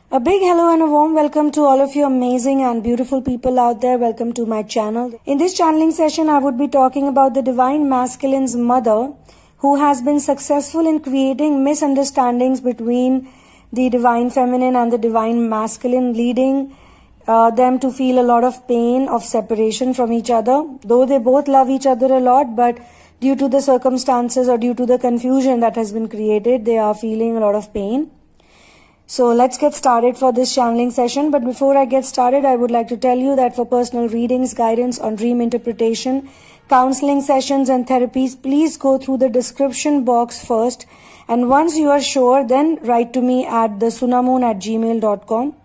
A big hello and a warm welcome to all of you amazing and beautiful people out there. Welcome to my channel. In this channeling session, I would be talking about the Divine Masculine's mother, who has been successful in creating misunderstandings between the Divine Feminine and the Divine Masculine, leading them to feel a lot of pain of separation from each other. Though they both love each other a lot, but due to the circumstances or due to the confusion that has been created, they are feeling a lot of pain. So let's get started for this channeling session. But before I get started, I would like to tell you that for personal readings, guidance on dream interpretation, counseling sessions and therapies, please go through the description box first. And once you are sure, then write to me at thesunamoon@gmail.com.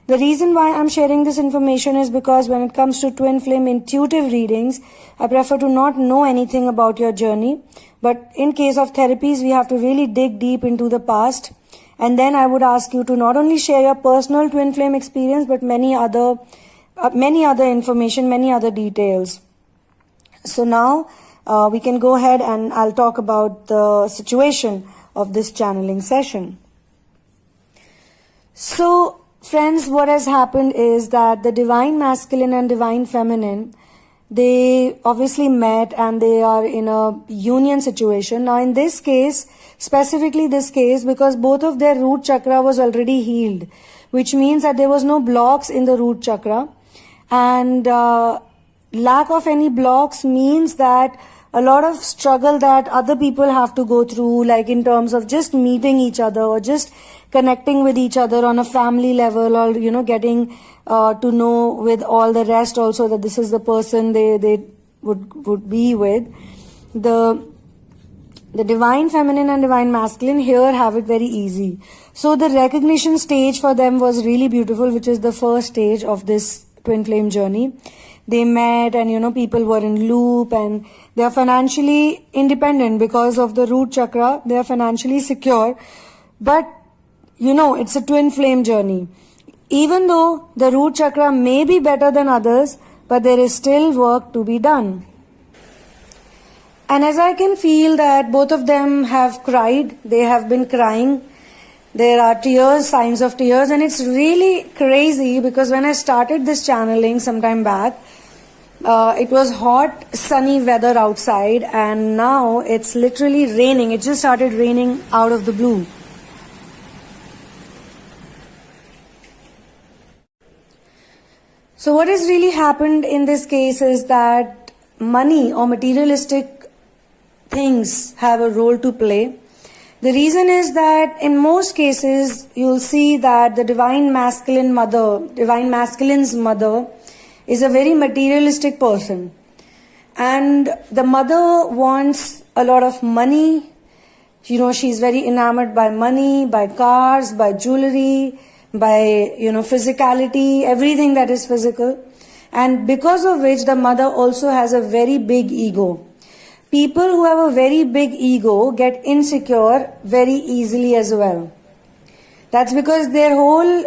The reason why I'm sharing this information is because when it comes to twin flame intuitive readings, I prefer to not know anything about your journey. But in case of therapies, we have to really dig deep into the past. And then I would ask you to not only share your personal twin flame experience, but many other information, many other details. So now we can go ahead and I'll talk about the situation of this channeling session. So friends, what has happened is that the Divine Masculine and Divine Feminine, they obviously met and they are in a union situation. Now in this case, specifically this case, because both of their root chakra was already healed, which means that there was no blocks in the root chakra, and lack of any blocks means that a lot of struggle that other people have to go through, like in terms of just meeting each other or just connecting with each other on a family level, or getting to know with all the rest also that this is the person they would be with. The Divine Feminine and Divine Masculine here have it very easy. So the recognition stage for them was really beautiful, which is the first stage of this twin flame journey. They met and people were in loop, and they are financially independent because of the root chakra. They are financially secure. But it's a twin flame journey. Even though the root chakra may be better than others, but there is still work to be done. And as I can feel that both of them have cried, they have been crying. There are tears, signs of tears, and it's really crazy because when I started this channeling some time back, it was hot, sunny weather outside, and now it's literally raining. It just started raining out of the blue. So what has really happened in this case is that money or materialistic things have a role to play. The reason is that in most cases, you'll see that the Divine Masculine's mother is a very materialistic person. And the mother wants a lot of money. She's very enamored by money, by cars, by jewelry, by, physicality, everything that is physical. And because of which the mother also has a very big ego. People who have a very big ego get insecure very easily as well. That's because their whole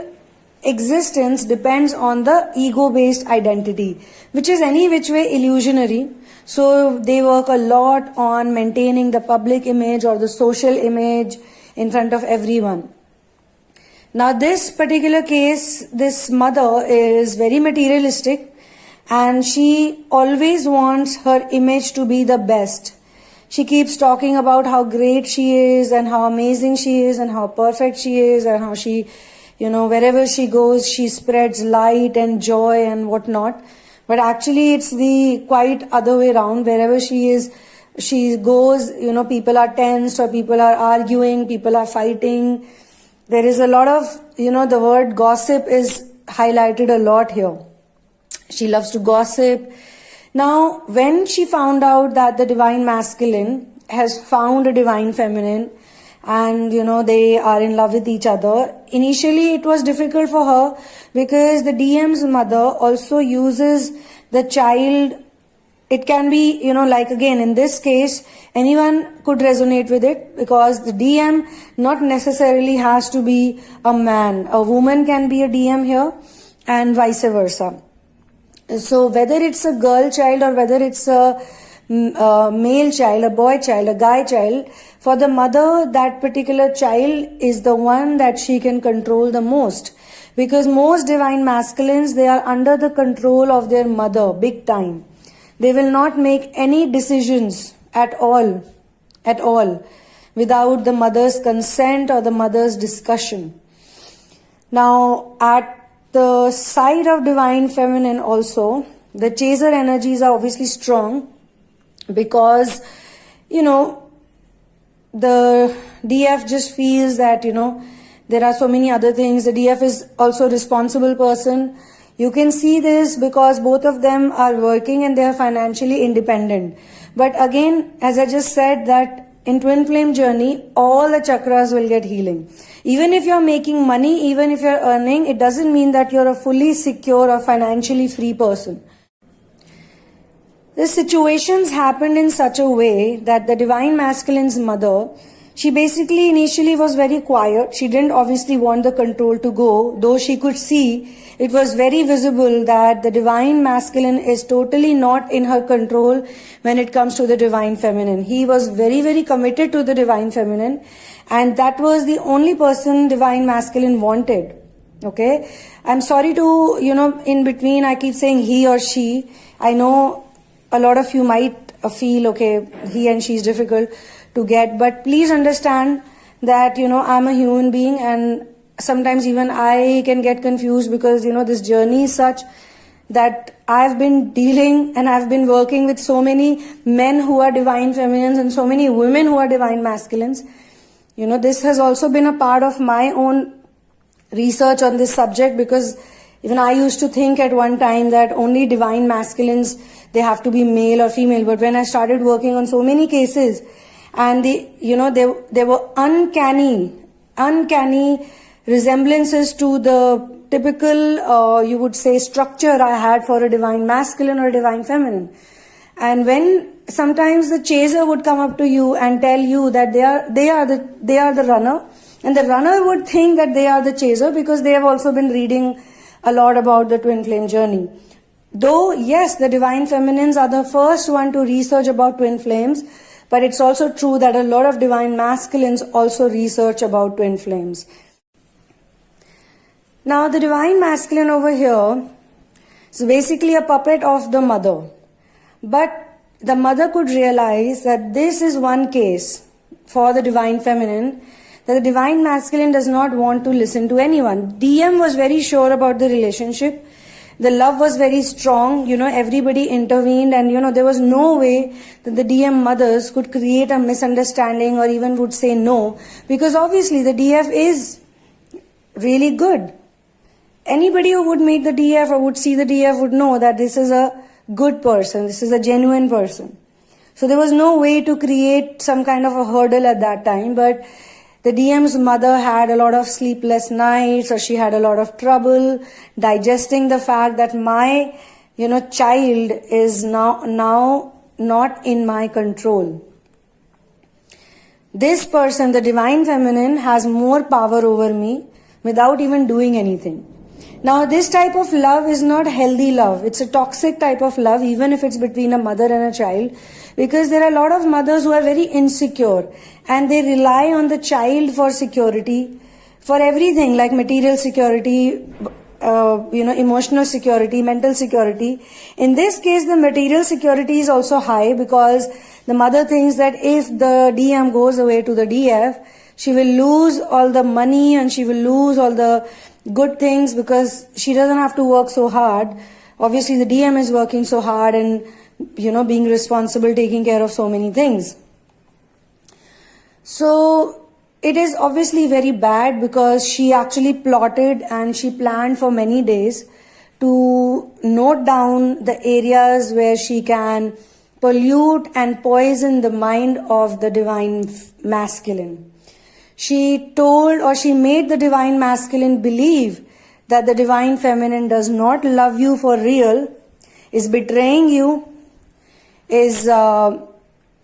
existence depends on the ego-based identity, which is any which way illusionary. So they work a lot on maintaining the public image or the social image in front of everyone. Now this particular case, this mother is very materialistic, and she always wants her image to be the best. She keeps talking about how great she is and how amazing she is and how perfect she is and how she, wherever she goes, she spreads light and joy and whatnot. But actually it's the quite other way around. Wherever she goes, people are tensed or people are arguing, people are fighting. There is a lot of, the word gossip is highlighted a lot here. She loves to gossip. Now, when she found out that the Divine Masculine has found a Divine Feminine and, they are in love with each other, initially it was difficult for her because the DM's mother also uses the child. It can be, like again, in this case, anyone could resonate with it because the DM not necessarily has to be a man. A woman can be a DM here and vice versa. So whether it's a girl child or whether it's a male child, a boy child, a guy child, for the mother, that particular child is the one that she can control the most. Because most divine masculines, they are under the control of their mother, big time. They will not make any decisions at all, without the mother's consent or the mother's discussion. Now, at the side of divine feminine also, the chaser energies are obviously strong because, the DF just feels that, there are so many other things. The DF is also a responsible person. You can see this because both of them are working and they are financially independent. But again, as I just said, that in twin flame journey, all the chakras will get healing. Even if you're making money, even if you're earning, it doesn't mean that you're a fully secure or financially free person. The situations happened in such a way that the divine masculine's mother, she basically initially was very quiet. She didn't obviously want the control to go, though she could see, it was very visible that the divine masculine is totally not in her control when it comes to the divine feminine. He was very, very committed to the divine feminine, and that was the only person divine masculine wanted. Okay? I'm sorry to, in between I keep saying he or she. I know a lot of you might feel, okay, he and she is difficult to get, but please understand that, I'm a human being and sometimes even I can get confused because, this journey is such that I've been dealing and I've been working with so many men who are divine feminines and so many women who are divine masculines. This has also been a part of my own research on this subject because even I used to think at one time that only divine masculines, they have to be male or female. But when I started working on so many cases, and there were uncanny resemblances to the typical, you would say, structure I had for a divine masculine or a divine feminine. And when sometimes the chaser would come up to you and tell you that they are the runner, and the runner would think that they are the chaser because they have also been reading a lot about the twin flame journey. Though, yes, the divine feminines are the first one to research about twin flames, but it's also true that a lot of divine masculines also research about twin flames. Now, the divine masculine over here is basically a puppet of the mother. But the mother could realize that this is one case for the divine feminine, that the divine masculine does not want to listen to anyone. DM was very sure about the relationship. The love was very strong, everybody intervened, and there was no way that the DM mothers could create a misunderstanding or even would say no, because obviously the DF is really good. Anybody who would meet the DF or would see the DF would know that this is a good person, this is a genuine person. So there was no way to create some kind of a hurdle at that time, but the DM's mother had a lot of sleepless nights, or she had a lot of trouble digesting the fact that my, child is now not in my control. This person, the divine feminine, has more power over me without even doing anything. Now, this type of love is not healthy love. It's a toxic type of love, even if it's between a mother and a child, because there are a lot of mothers who are very insecure and they rely on the child for security, for everything like material security, emotional security, mental security. In this case, the material security is also high because the mother thinks that if the DM goes away to the DF, she will lose all the money and she will lose all the good things because she doesn't have to work so hard. Obviously, the DM is working so hard and, being responsible, taking care of so many things. So, it is obviously very bad because she actually plotted and she planned for many days to note down the areas where she can pollute and poison the mind of the divine masculine. She told or she made the divine masculine believe that the divine feminine does not love you for real, is betraying you, is not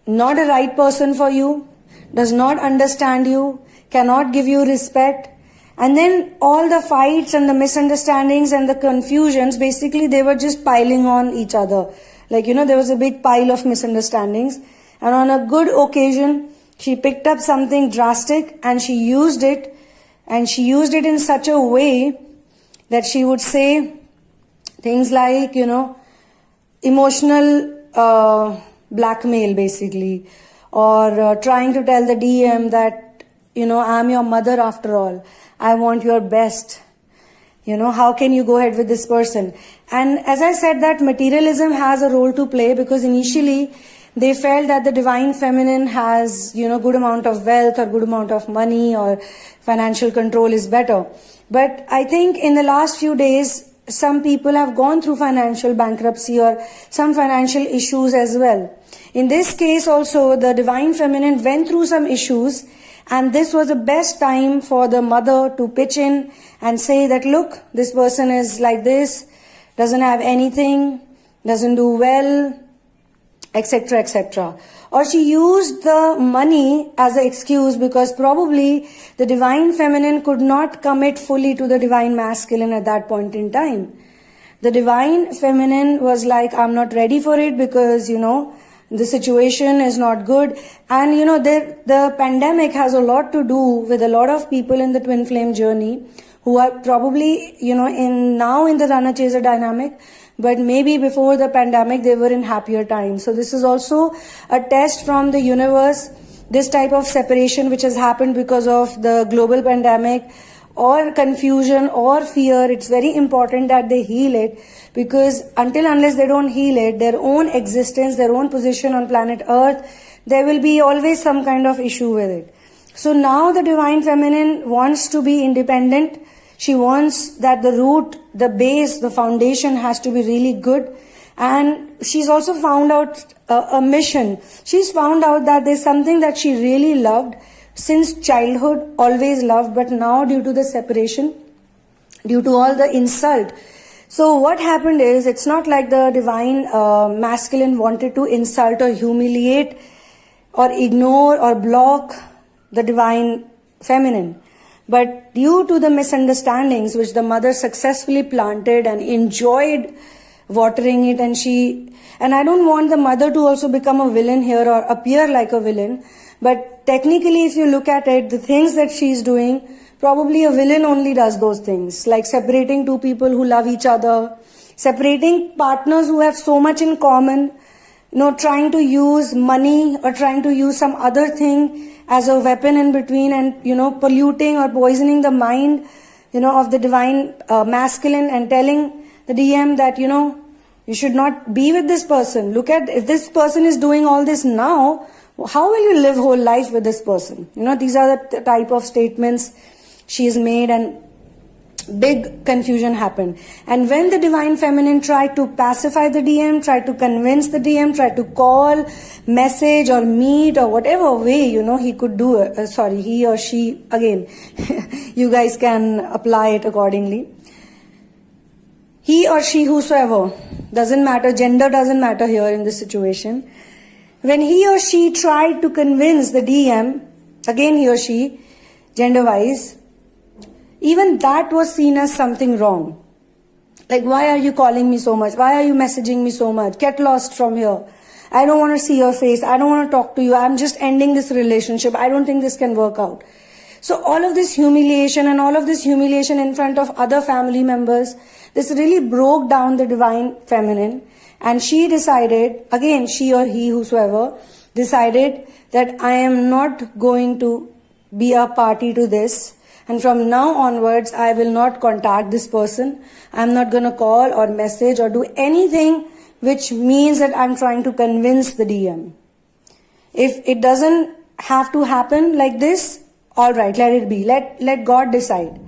a right person for you, does not understand you, cannot give you respect. And then all the fights and the misunderstandings and the confusions, basically they were just piling on each other. Like, there was a big pile of misunderstandings. And on a good occasion, she picked up something drastic and she used it. And she used it in such a way that she would say things like, emotional blackmail basically. Or trying to tell the DM that, I'm your mother after all. I want your best. How can you go ahead with this person? And as I said, that materialism has a role to play, because initially they felt that the divine feminine has, good amount of wealth or good amount of money or financial control is better. But I think in the last few days, some people have gone through financial bankruptcy or some financial issues as well. In this case also, the divine feminine went through some issues, and this was the best time for the mother to pitch in and say that, look, this person is like this, doesn't have anything, doesn't do well, etc., etc. Or she used the money as an excuse because probably the divine feminine could not commit fully to the divine masculine at that point in time. The divine feminine was like, I'm not ready for it because, the situation is not good. And, the pandemic has a lot to do with a lot of people in the twin flame journey who are probably, now in the runner-chaser dynamic, but maybe before the pandemic, they were in happier times. So this is also a test from the universe, this type of separation which has happened because of the global pandemic or confusion or fear. It's very important that they heal it, because unless they don't heal it, their own existence, their own position on planet Earth, there will be always some kind of issue with it. So now the divine feminine wants to be independent. She wants that the root, the base, the foundation has to be really good. And she's also found out a mission. She's found out that there's something that she really loved since childhood, always loved, but now due to the separation, due to all the insult. So what happened is, it's not like the divine masculine wanted to insult or humiliate or ignore or block the divine feminine. But due to the misunderstandings which the mother successfully planted and enjoyed watering it, and I don't want the mother to also become a villain here or appear like a villain, but technically if you look at it, the things that she's doing, probably a villain only does those things, like separating two people who love each other, separating partners who have so much in common, trying to use money or trying to use some other thing as a weapon in between, and, polluting or poisoning the mind, of the divine masculine, and telling the DM that, you should not be with this person. Look at, if this person is doing all this now, how will you live whole life with this person? These are the type of statements she's made, and big confusion happened. And when the divine feminine tried to pacify the DM, tried to convince the DM, tried to call, message or meet or whatever way, he could do it. He or she, again, you guys can apply it accordingly. He or she, whosoever, doesn't matter, gender doesn't matter here in this situation. When he or she tried to convince the DM, again he or she, gender-wise, even that was seen as something wrong. Like, why are you calling me so much? Why are you messaging me so much? Get lost from here. I don't want to see your face. I don't want to talk to you. I'm just ending this relationship. I don't think this can work out. So all of this humiliation and all of this humiliation in front of other family members, this really broke down the divine feminine. And she decided, again, she or he, whosoever, decided that I am not going to be a party to this. And from now onwards, I will not contact this person. I'm not going to call or message or do anything which means that I'm trying to convince the DM. If it doesn't have to happen like this, all right, let it be. Let God decide.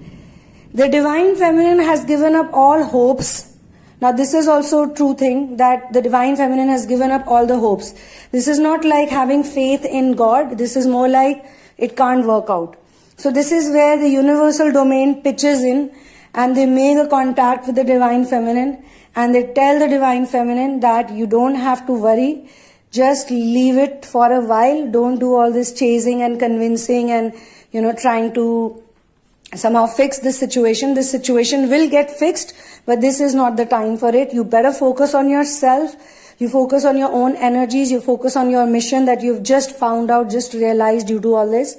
The divine feminine has given up all hopes. Now, this is also a true thing, that the divine feminine has given up all the hopes. This is not like having faith in God. This is more like it can't work out. So this is where the universal domain pitches in, and they make a contact with the divine feminine, and they tell the divine feminine that you don't have to worry, just leave it for a while. Don't do all this chasing and convincing and, trying to somehow fix this situation. This situation will get fixed, but this is not the time for it. You better focus on yourself. You focus on your own energies. You focus on your mission that you've just found out, just realized due to all this.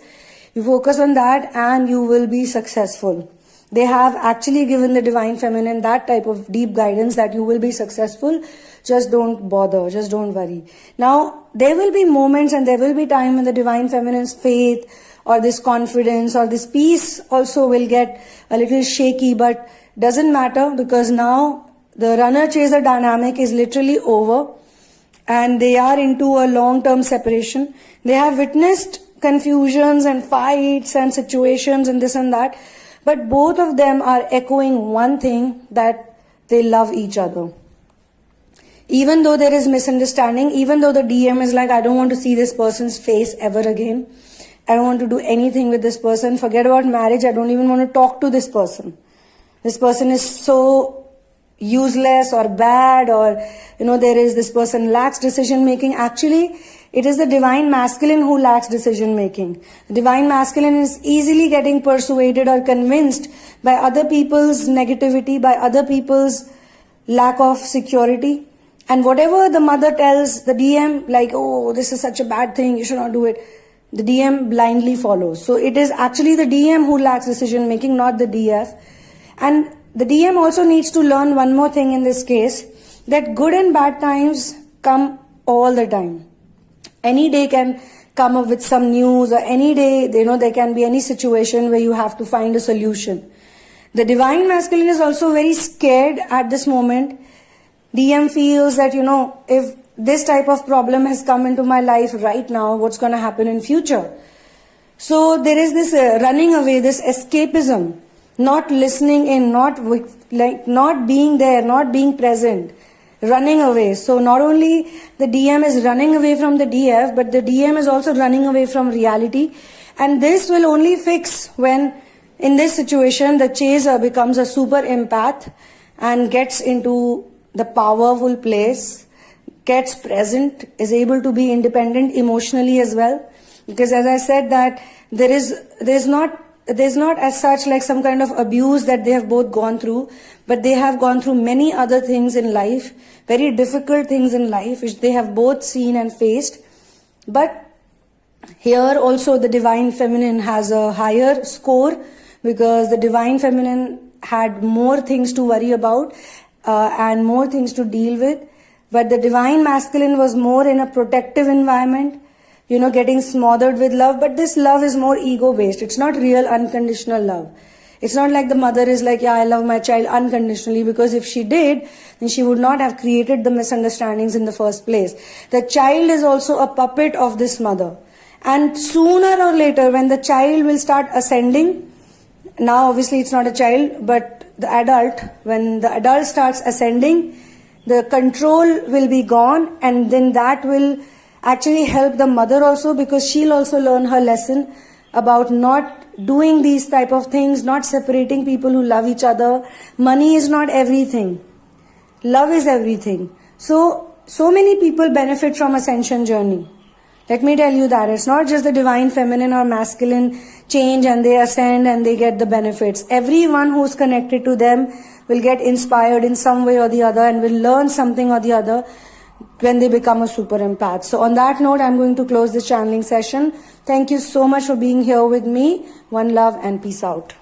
You focus on that and you will be successful. They have actually given the Divine Feminine that type of deep guidance that you will be successful. Just don't bother. Just don't worry. Now, there will be moments and there will be time when the Divine Feminine's faith or this confidence or this peace also will get a little shaky, but doesn't matter, because now the runner-chaser dynamic is literally over and they are into a long-term separation. They have witnessed confusions and fights and situations and this and that, but both of them are echoing one thing, that they love each other. Even though there is misunderstanding, even though the DM is like, I don't want to see this person's face ever again. I don't want to do anything with this person. Forget about marriage. I don't even want to talk to this person. This person is so useless or bad, or, there is this person lacks decision making. Actually, it is the Divine Masculine who lacks decision making. The Divine Masculine is easily getting persuaded or convinced by other people's negativity, by other people's lack of security. And whatever the mother tells the DM, like, oh, this is such a bad thing, you should not do it, the DM blindly follows. So it is actually the DM who lacks decision making, not the DF. And the DM also needs to learn one more thing in this case, that good and bad times come all the time. Any day can come up with some news, or any day, there can be any situation where you have to find a solution. The Divine Masculine is also very scared at this moment. DM feels that, if this type of problem has come into my life right now, what's going to happen in future? So there is this running away, this escapism, not listening in, not being there, not being present, running away. So not only the DM is running away from the DF, but the DM is also running away from reality. And this will only fix when, in this situation, the chaser becomes a super empath and gets into the powerful place, gets present, is able to be independent emotionally as well. Because as I said, that there's not as such like some kind of abuse that they have both gone through, but they have gone through many other things in life, very difficult things in life, which they have both seen and faced. But here also the Divine Feminine has a higher score, because the Divine Feminine had more things to worry about and more things to deal with. But the Divine Masculine was more in a protective environment, getting smothered with love. But this love is more ego-based. It's not real unconditional love. It's not like the mother is like, yeah, I love my child unconditionally, because if she did, then she would not have created the misunderstandings in the first place. The child is also a puppet of this mother. And sooner or later, when the child will start ascending, now obviously it's not a child, but the adult, when the adult starts ascending, the control will be gone, and then that will actually help the mother also, because she'll also learn her lesson about not doing these type of things, not separating people who love each other. Money is not everything. Love is everything. So many people benefit from ascension journey. Let me tell you that it's not just the Divine Feminine or Masculine change and they ascend and they get the benefits. Everyone who's connected to them will get inspired in some way or the other and will learn something or the other when they become a super empath. So on that note, I'm going to close this channeling session. Thank you so much for being here with me. One love and peace out.